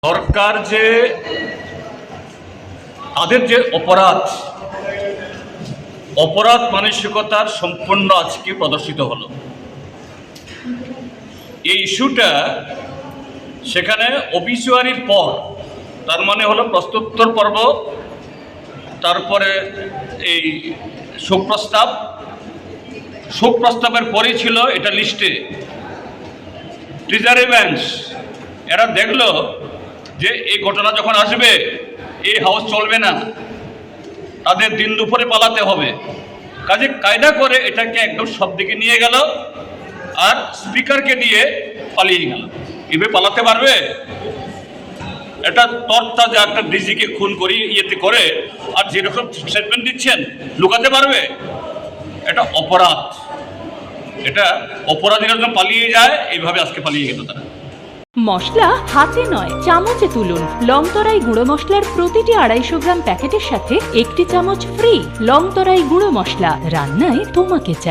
সরকার যে তাদের যে অপরাধ মানসিকতার সম্পূর্ণ আজকে প্রদর্শিত হলো। এই ইস্যুটা সেখানে অবিচুয়ারির পর, তার মানে হলো প্রশ্নোত্তর পর্ব, তারপরে এই শোক প্রস্তাবের পরেই ছিল এটা লিস্টে ট্রেজারি বেঞ্চ। এরা দেখলো যে এই ঘটনা যখন আসবে এই হাউস চলবে না, তাদের দিন দুপুরে পালাতে হবে, কাজে কায়দা করে এটাকে একদম সব দিকে নিয়ে গেল আর স্পিকারকে দিয়ে পালিয়ে গেল। এভাবে পালাতে পারবে? এটা তরতাজা একটা ডিজিকে খুন করি ইয়েতে করে আর যেরকম স্টেটমেন্ট দিচ্ছেন লুকাতে পারবে? এটা অপরাধ। এটা অপরাধীরা যখন পালিয়ে যায় এইভাবে আজকে পালিয়ে গেল তারা। মশলা হাতে নয় চামচে তুলুন। লংতরাই গুঁড়ো মশলার প্রতিটি 250 গ্রাম প্যাকেটের সাথে 1টি চামচ ফ্রি। লংতরাই গুঁড়ো মশলা, রান্নায় তোমাকে চাই।